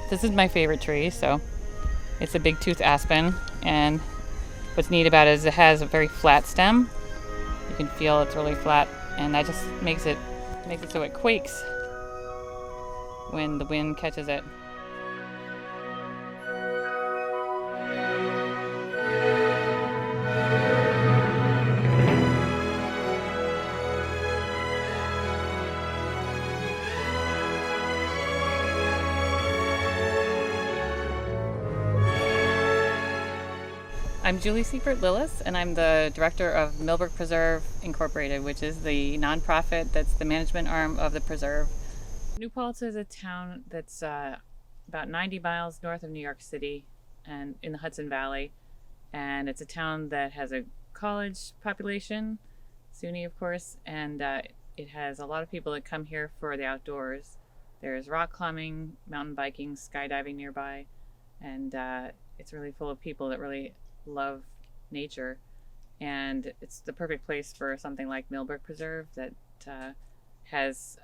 This is my favorite tree, so it's a big tooth aspen, and what's neat about it is it has a very flat stem. You can feel it's really flat, and that just makes it so it quakes when the wind catches it. I'm Julie Seifert-Lillis, and I'm the director of Millbrook Preserve Incorporated, which is the nonprofit that's the management arm of the preserve. New Paltz is a town that's about 90 miles north of New York City and in the Hudson Valley. And it's a town that has a college population, SUNY of course, and it has a lot of people that come here for the outdoors. There's rock climbing, mountain biking, skydiving nearby, and it's really full of people that really love nature, and it's the perfect place for something like Millbrook Preserve that has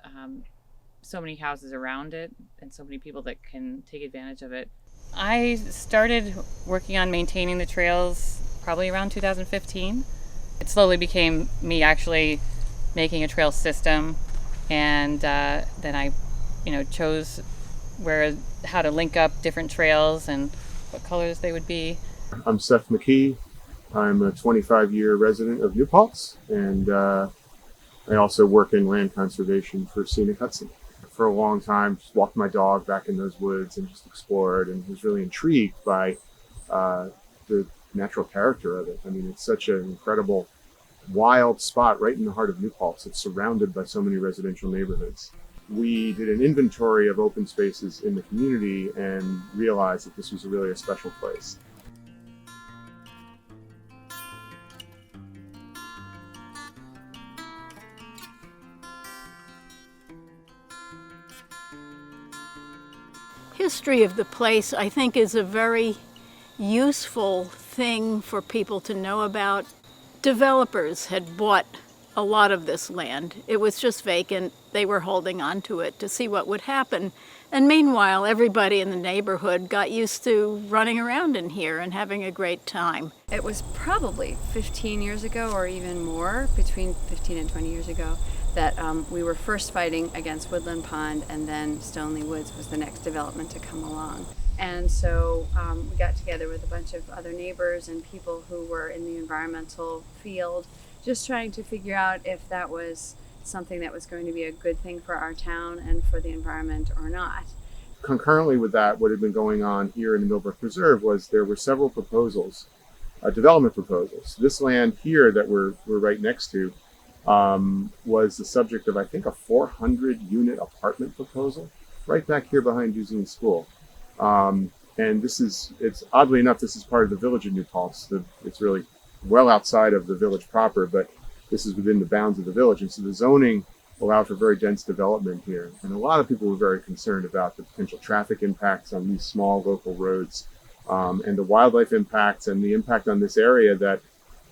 so many houses around it and so many people that can take advantage of it. I started working on maintaining the trails probably around 2015. It slowly became me actually making a trail system, and then I chose how to link up different trails and what colors they would be. I'm Seth McKee. I'm a 25-year resident of New Paltz, and I also work in land conservation for Scenic Hudson. For a long time, just walked my dog back in those woods and just explored, and was really intrigued by the natural character of it. I mean, it's such an incredible, wild spot right in the heart of New Paltz. It's surrounded by so many residential neighborhoods. We did an inventory of open spaces in the community and realized that this was really a special place. History of the place, I think, is a very useful thing for people to know about. Developers had bought a lot of this land. It was just vacant. They were holding on to it to see what would happen. And meanwhile, everybody in the neighborhood got used to running around in here and having a great time. It was probably 15 years ago, or even more, between 15 and 20 years ago, that we were first fighting against Woodland Pond, and then Stoneleigh Woods was the next development to come along. And so we got together with a bunch of other neighbors and people who were in the environmental field, just trying to figure out if that was something that was going to be a good thing for our town and for the environment or not. Concurrently with that, what had been going on here in the Millbrook Preserve was there were several proposals, development proposals. This land here that we're right next to was the subject of, I think, a 400-unit apartment proposal right back here behind Dusigny School. And it's oddly enough, this is part of the village of New Paltz. It's really well outside of the village proper, but this is within the bounds of the village. And so the zoning allowed for very dense development here. And a lot of people were very concerned about the potential traffic impacts on these small local roads, and the wildlife impacts and the impact on this area that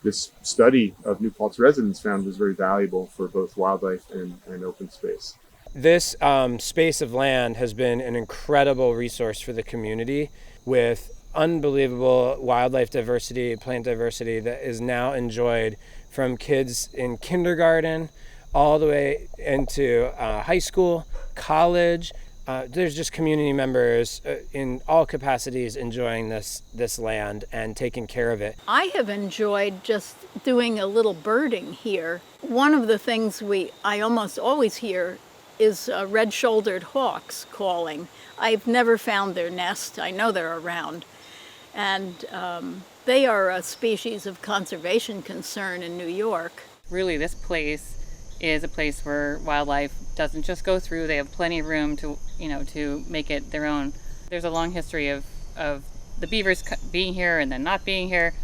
this study of New Paltz residents found was very valuable for both wildlife and open space. This space of land has been an incredible resource for the community, with unbelievable wildlife diversity, plant diversity that is now enjoyed from kids in kindergarten all the way into high school, college. There's just community members in all capacities enjoying this land and taking care of it. I have enjoyed just doing a little birding here. One of the things I almost always hear is red-shouldered hawks calling. I've never found their nest. I know they're around. And They are a species of conservation concern in New York. Really, this place is a place where wildlife doesn't just go through. They have plenty of room to, to make it their own. There's a long history of the beavers being here and then not being here,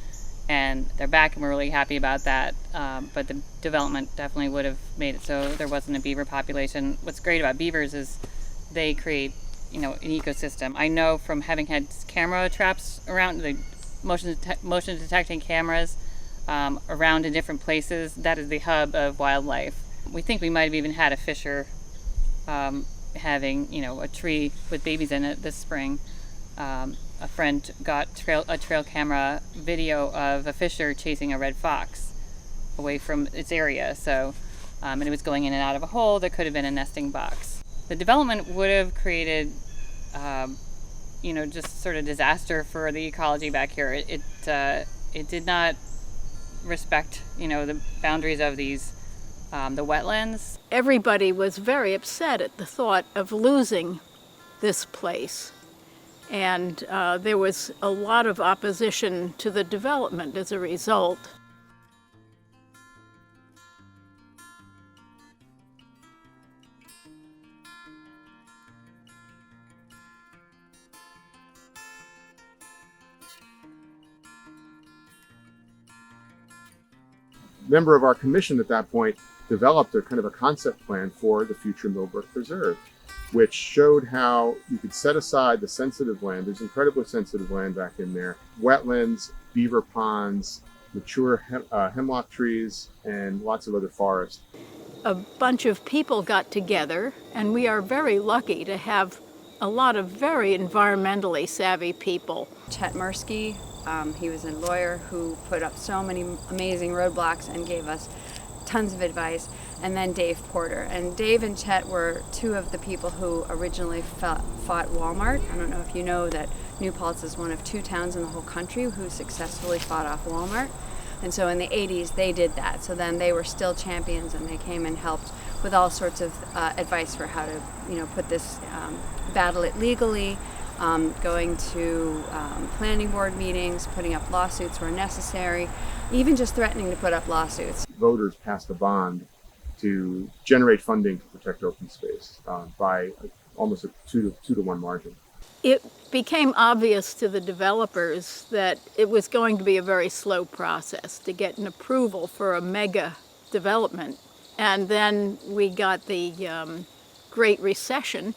and they're back, and we're really happy about that. But the development definitely would have made it so there wasn't a beaver population. What's great about beavers is they create, an ecosystem. I know from having had camera traps around, the motion detecting cameras around in different places, that is the hub of wildlife. We think we might have even had a fisher having, a tree with babies in it this spring. A friend got a trail camera video of a fisher chasing a red fox away from its area. So, and it was going in and out of a hole that could have been a nesting box. The development would have created, just sort of disaster for the ecology back here. It did not respect, the boundaries of these, the wetlands. Everybody was very upset at the thought of losing this place. And there was a lot of opposition to the development as a result. A member of our commission at that point developed a kind of a concept plan for the future Millbrook Preserve, which showed how you could set aside the sensitive land. There's incredibly sensitive land back in there. Wetlands, beaver ponds, mature hemlock trees, and lots of other forest. A bunch of people got together, and we are very lucky to have a lot of very environmentally savvy people. Chet Mursky, he was a lawyer who put up so many amazing roadblocks and gave us tons of advice, and then Dave Porter. And Dave and Chet were two of the people who originally fought Walmart. I don't know if you know that New Paltz is one of 2 towns in the whole country who successfully fought off Walmart. And so in the 80s they did that. So then they were still champions, and they came and helped with all sorts of advice for how to, put this, battle it legally, going to planning board meetings, putting up lawsuits where necessary, even just threatening to put up lawsuits. Voters passed a bond to generate funding to protect open space by almost a 2 to 1 margin. It became obvious to the developers that it was going to be a very slow process to get an approval for a mega development. And then we got the Great Recession,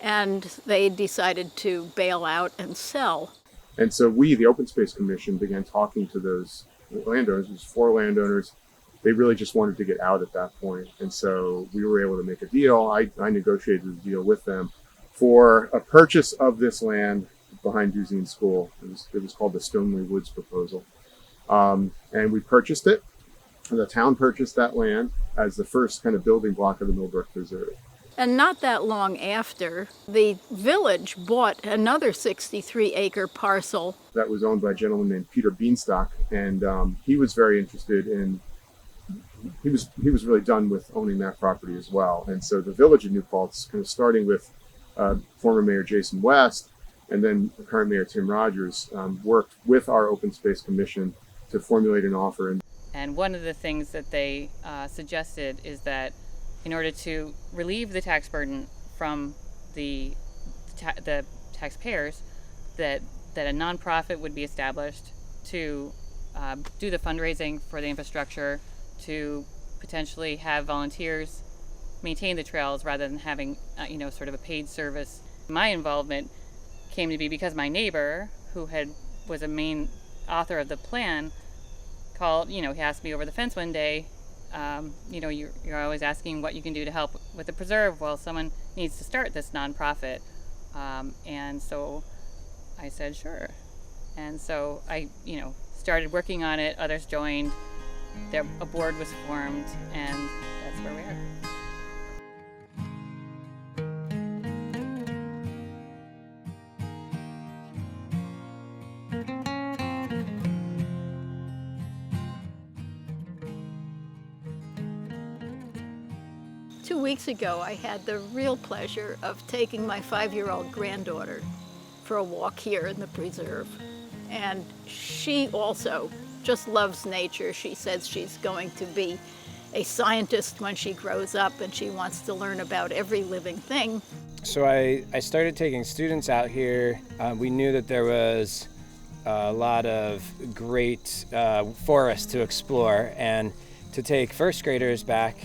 and they decided to bail out and sell. And so we, the Open Space Commission, began talking to those landowners. It was 4 landowners. They really just wanted to get out at that point. And so we were able to make a deal. I negotiated a deal with them for a purchase of this land behind Duzine School. It was called the Stoneleigh Woods proposal. And we purchased it. The town purchased that land as the first kind of building block of the Millbrook Preserve. And not that long after, the village bought another 63-acre parcel. That was owned by a gentleman named Peter Beanstalk, and he was very interested in, he was really done with owning that property as well. And so the village of New Paltz, kind of starting with former Mayor Jason West and then the current Mayor Tim Rogers, worked with our Open Space Commission to formulate an offer. And one of the things that they suggested is that in order to relieve the tax burden from the taxpayers, that a nonprofit would be established to do the fundraising for the infrastructure, to potentially have volunteers maintain the trails rather than having sort of a paid service. My involvement came to be because my neighbor, who was a main author of the plan, called. He asked me over the fence one day. You're always asking what you can do to help with the preserve. Well, someone needs to start this nonprofit, and so I said sure. And so I, started working on it. Others joined. A board was formed, and that's where we are. 2 weeks ago, I had the real pleasure of taking my 5-year-old granddaughter for a walk here in the preserve. And she also just loves nature. She says she's going to be a scientist when she grows up, and she wants to learn about every living thing. So I started taking students out here. We knew that there was a lot of great forest to explore, and to take first graders back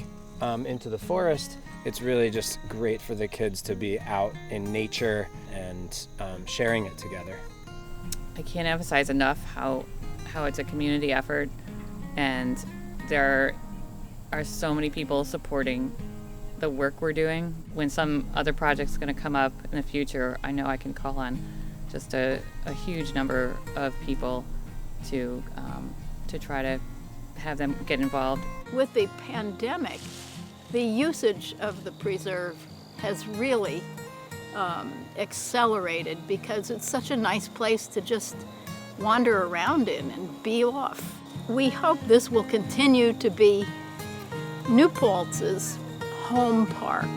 into the forest, it's really just great for the kids to be out in nature and sharing it together. I can't emphasize enough how it's a community effort, and there are so many people supporting the work we're doing. When some other project's going to come up in the future, I know I can call on just a huge number of people to try to have them get involved. With the pandemic, the usage of the preserve has really accelerated because it's such a nice place to just wander around in and be off. We hope this will continue to be New Paltz's home park.